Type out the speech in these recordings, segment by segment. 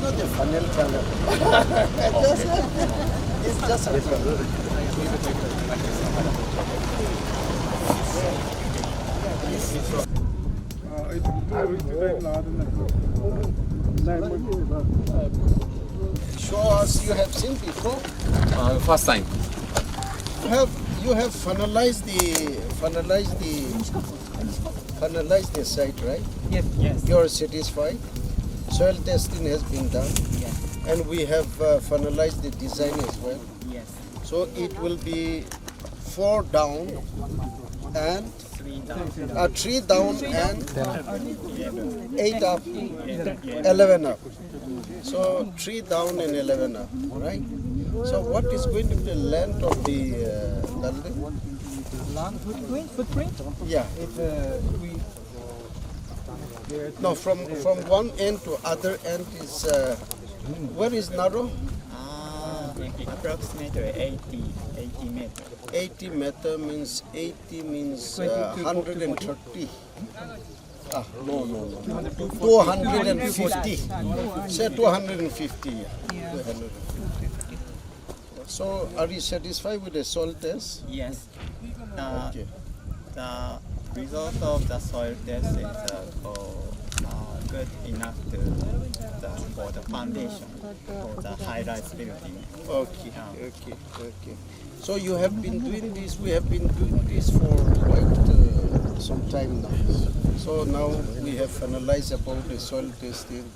not the funnel color. It's just a color. Show us you have seen before. First time. You have finalized the site, right? Yes. Yes. You are satisfied. Soil testing has been done, Yes. and we have finalized the design as well. Yes. So it will be 4 down and 3 down. 3 down and 8 up, 11 up. So 3 down and 11 up, right? So what is going to be the length of the building? Land footprint? Yeah. No, from one end to other end is where is narrow? Approximately 80 meters. 80 meter means 130. No. 250. Say 250. Yeah. 250. So, are you satisfied with the soil test? Yes. Okay. The result of the soil test is good enough for the foundation for the high-rise building. Okay. So you have been doing this. We have been doing this for quite some time now. So now we have finalized about the soil testing.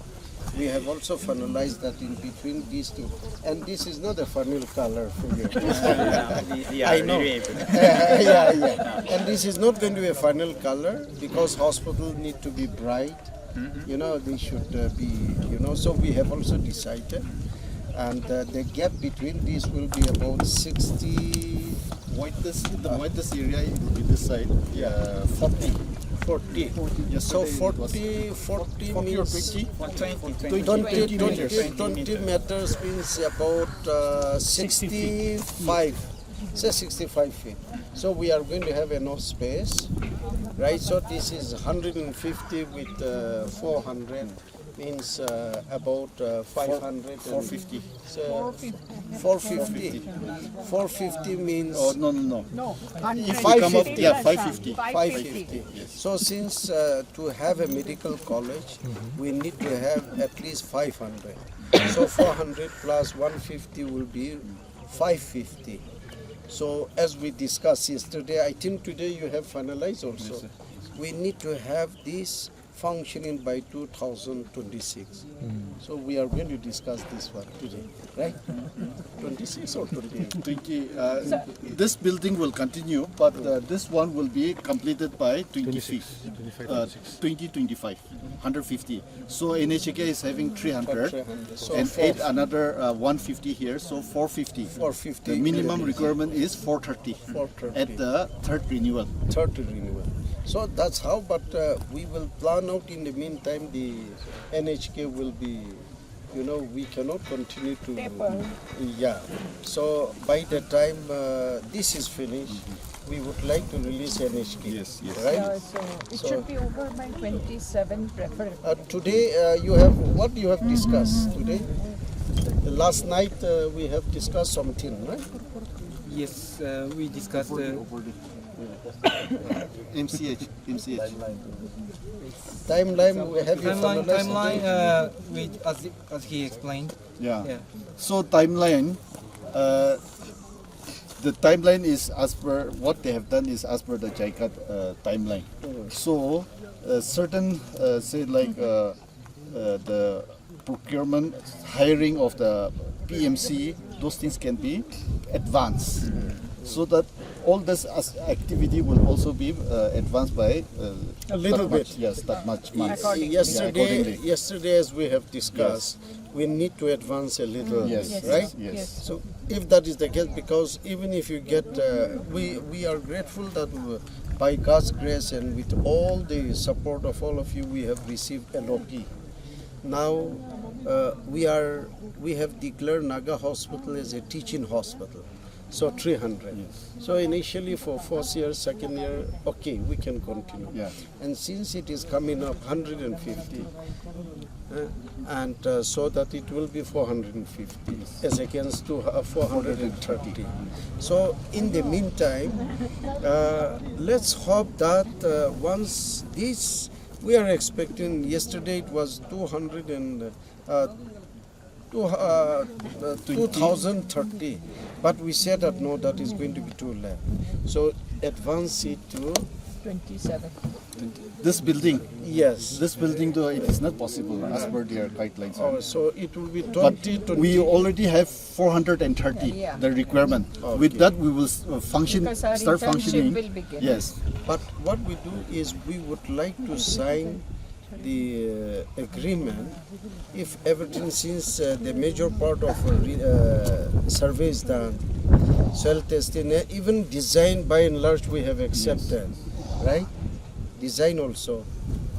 We have also finalized that in between these two. And this is not a funnel color for you. I know. Yeah. And this is not going to be a funnel color because hospital need to be bright. You know, they should be, so we have also decided. And the gap between these will be about 60. The widest area will be this side. 40. Yes, So 40 means 20 meters means about 65. Say 65 feet. So we are going to have enough space, right? So this is 150 with 400 means about 500. 450. 450. 450 means. Oh, no. If 550. you come up, 550. 550. So since to have a medical college, we need to have at least 500. So 400 plus 150 will be 550. So as we discussed yesterday, I think today you have finalized also. Yes, We need to have this functioning by 2026. So we are going to discuss this one today, right? 26 or 28? This building will continue, but this one will be completed by 2025, 150. So NHK is having 300, So and add another 150 here, so 450. 450. The minimum requirement is 430 430. at the third renewal. Third renewal. So that's how, but we will plan out in the meantime. The NHK will be, we cannot continue to. Yeah. So by the time this is finished, we would like to release NHK. Yes. Right? Yeah, so it should be over by 27 preferably. Today you have what you have discussed today. Last night we have discussed something, right? Yes, we discussed MCH. Timeline. Have you finalized? which as he explained. Yeah. So timeline, the timeline is as per what they have done is as per the JICA timeline. So certain say like the procurement, hiring of the PMC, those things can be advanced, so that all this activity will also be advanced by A little that much, bit. Yes, that much months. Yesterday, as we have discussed, we need to advance a little, Yes. right? Yes. So if that is the case, because even if you get, we are grateful that by God's grace and with all the support of all of you, we have received LOP. Now we have declared Naga Hospital as a teaching hospital. So 300. So initially for first year, second year, okay, we can continue. Yeah. And since it is coming up 150, and so that it will be 450 as against 430. So in the meantime, let's hope that once this, we are expecting, yesterday it was 2030, but we said that no, that is going to be too late. So advance it to 27. This building, yes. this building, though, it is not possible as per their guidelines. Oh, so it will be But 20. we already have 430, Yeah. the requirement. Okay. With that, we will function, Because our start internship functioning. will begin. Yes. But what we do is we would like to sign the agreement if everything, since the major part of survey is done, soil testing, even design by and large we have accepted, right? Design also.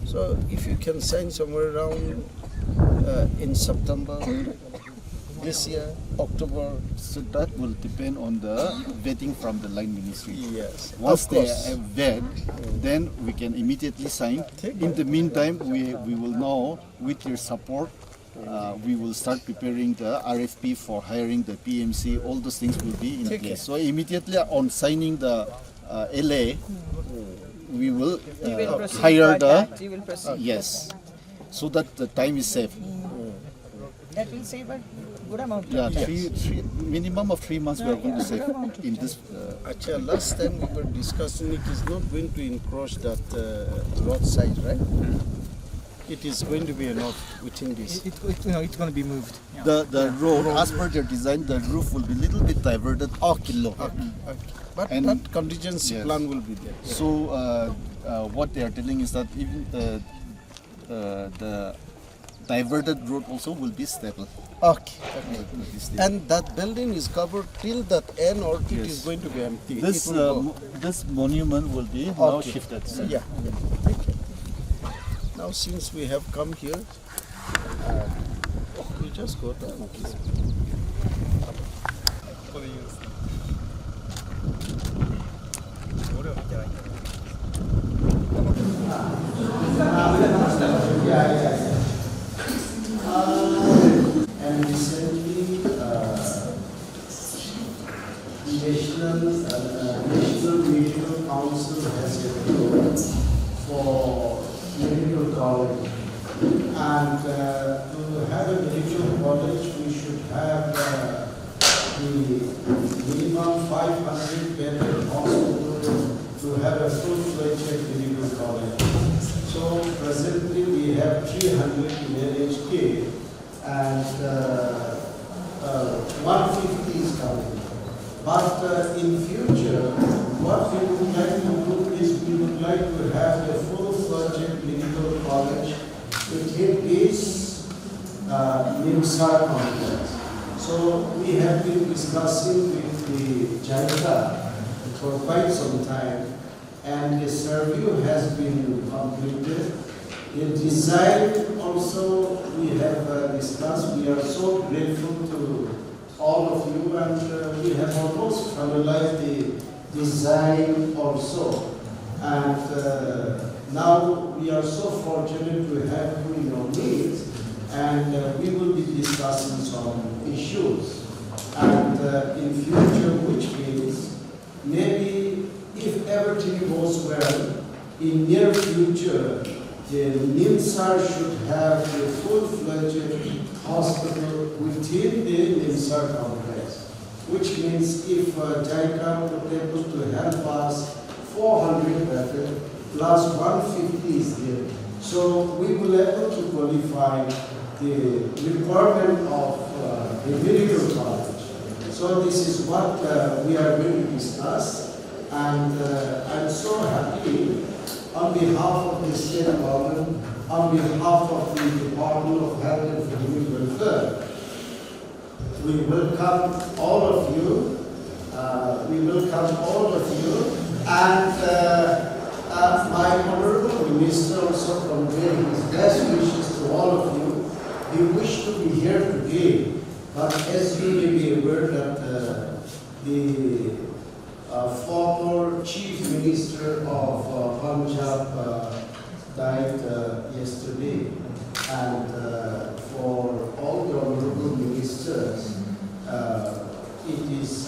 So if you can sign somewhere around in September this year, October. So that will depend on the vetting from the line ministry. Yes, Once of they course. have vet, then we can immediately sign. In the meantime, we will know, with your support, we will start preparing the RFP for hiring the PMC. All those things will be in Take place. it. So immediately on signing the LA, we will You will proceed hire for the that. You will proceed. yes, so that the time is saved. That will save a good amount of Yeah, time. three minimum of 3 months we are going to save in this. Actually, last time we were discussing, it is not going to encroach that lot size, right? It is going to be enough within this. It's going to be moved. Yeah. The road, as per their design, the roof will be little bit diverted. Okay. But And- that contingency Yes. plan will be there. So what they are telling is that even the diverted road also will be stable. Okay. Will be stable. And that building is covered till that end, or it is Yes. going to be empty? This It will go. this monument will be now Okay. shifted. Yeah. Okay. Now, since we have come here, we just go down. And recently, National Medical Council has approved for medical college. And to have a medical college, we should have the minimum 500 bedded hospital to have a full-fledged medical college. So presently we have 300 in LHK and 150 is coming. But in future, what we would like to do is we would like to have a full-fledged medical college within this NIMSAR complex. So we have been discussing with the JICA for quite some time, and the survey has been completed. The design also we have discussed. We are so grateful to all of you, and we have almost finalized the design also. And now we are so fortunate to have you in our midst, and we will be discussing some issues. And in future, which means maybe if everything goes well, in near future, the NIMSAR should have a full-fledged hospital within the NIMSAR complex, which means if JICA would be able to help us 400 bedded plus 150 is there. So we will able to qualify the requirement of the medical college. So this is what we are going to discuss, and I'm so happy on behalf of the state government, on behalf of the Department of Health and Family Welfare. We welcome all of you. And my honorable minister also conveyed his best wishes to all of you. He wished to be here today, but as you may be aware that the former chief minister of Punjab died yesterday, and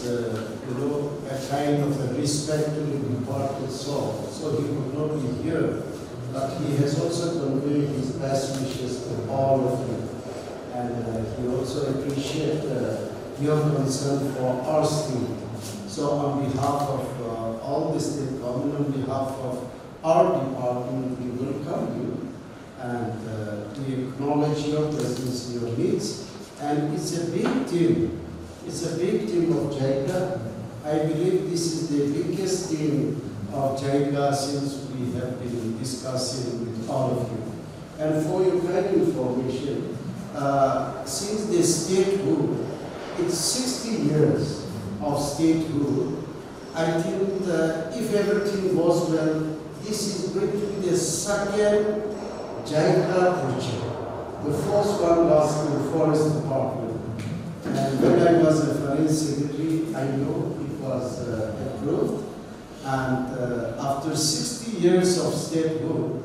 a kind of a respect to the departed soul. So he could not be here, but he has also conveyed his best wishes to all of you. And he also appreciates your concern for our state. So on behalf of all the state government, on behalf of our department, we welcome you and we acknowledge your presence, your needs. And it's a big team. It's a big team of JICA. I believe this is the biggest team of JICA since we have been discussing with all of you. And for your kind information, since the statehood, it's 60 years of statehood. I think that if everything goes well, this is going to be the second JICA project. The first one was in the Forest Department. And when I was a Foreign Secretary, I know it was approved. And after 60 years of statehood,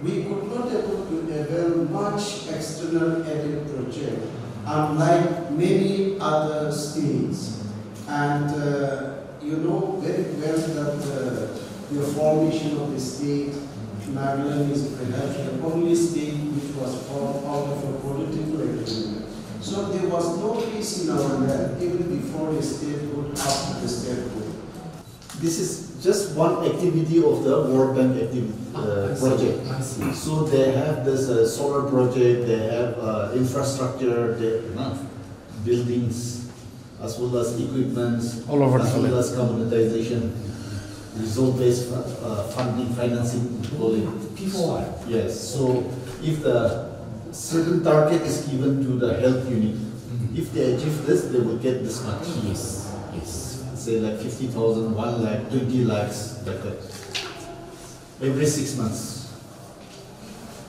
we could not able to avail much external aid project, unlike many other states. And you know very well that the formation of the state, Nagaland is perhaps the only state which was formed out of a political agreement. So there was no peace in our land even before the statehood, after the statehood. This is just one activity of the World Bank project. So they have this solar project, they have infrastructure, they have buildings, as well as equipment, All over as the well as communitization, result-based funding, financing, Yes. So if the certain target is given to the health unit, if they achieve this, they will get this much. Yes. Say like 50,000, 1 lakh, 20 lakhs, like that. Every 6 months.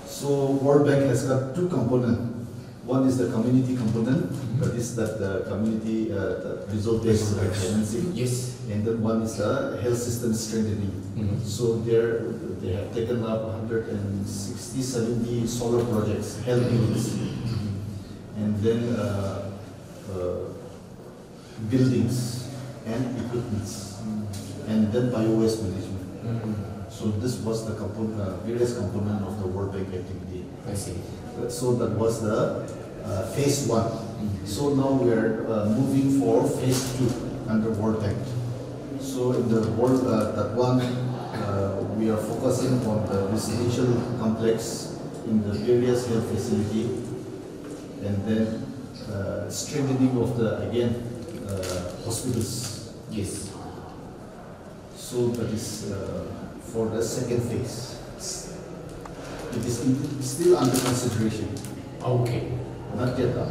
So World Bank has got two components. One is the community component, that is that the community the result-based financing. Yes. And then one is the health system strengthening. So they have taken up 160, 70 solar projects, health units, and then buildings and equipments, and then bio-waste management. So this was the various component of the World Bank activity. I see. So that was the phase 1. So now we are moving for phase 2 under World Bank. So in the world, that one, we are focusing on the residential complex in the various health facility, and then strengthening of the, again, hospitals. Yes. So that is for the second phase. It is still under consideration, Okay. not yet up.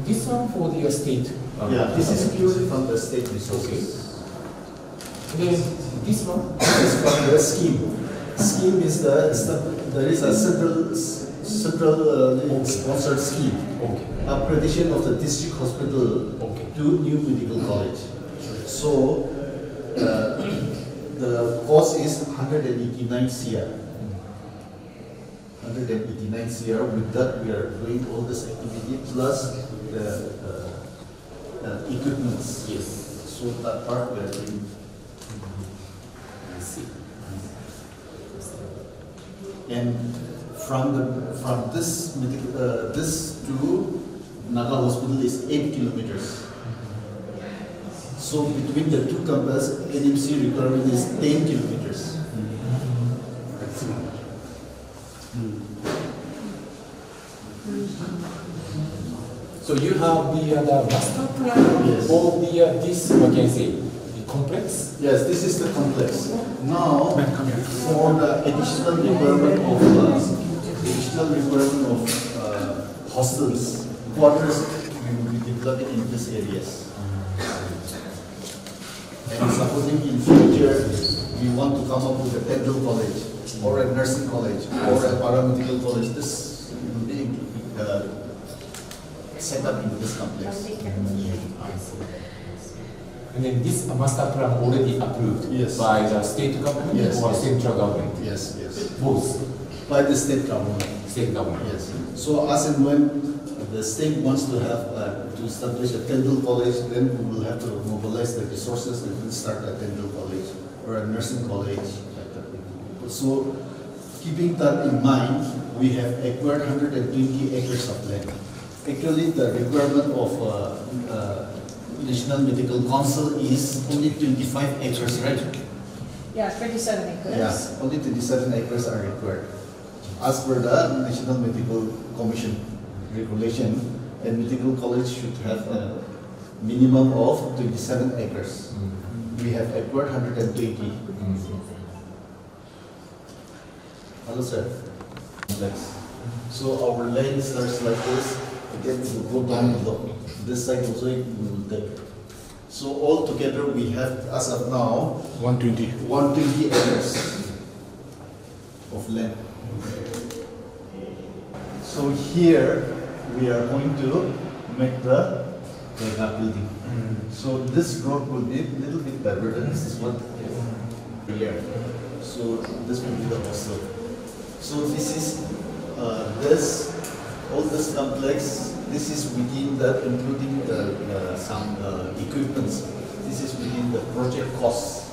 This one for the state. Yeah, this is purely from the state resources. Then this one. This is from the scheme. Scheme is there is a central sponsored scheme. Okay. Upgradation of the district hospital to new medical college. So the cost is 189 CR. 189 CR. With that, we are doing all this activity plus the equipments. Yes. So that part we are doing. I see. And from this to Naga Hospital is 8 kilometers. So between the two campuses, NMC requirement is 10 kilometers. So you have the master plan Yes. for this, what can I say, the complex? Yes, this is the complex. Now, for the additional requirement of hostels, quarters, we will be developing in these areas. And supposing in future we want to come up with a dental college, or a nursing college, or a paramedical college, this will be set up in this complex. And then this master plan already approved Yes. by the state government Yes, or yes. central government? Yes, yes. Both. by the state government. State government. Yes. So as and when the state wants to have to establish a dental college, then we will have to mobilize the resources and then start a dental college or a nursing college. Like that. So keeping that in mind, we have acquired 120 acres of land. Actually, the requirement of National Medical Council is only 25 acres, right? Yeah, 27 acres. Yeah, only 27 acres are required. As per the National Medical Commission regulation, a medical college should have a minimum of 27 acres. We have acquired 120. Hello, sir. Complex. So our land starts like this. Again, we will go down below. This side also we will take. So all together we have, as of now, 120 acres of land. So here we are going to make the mega building. So this road will be a little bit better than this one here. So this will be the hostel. So this is all this complex. This is within the, including the some equipments. This is within the project costs.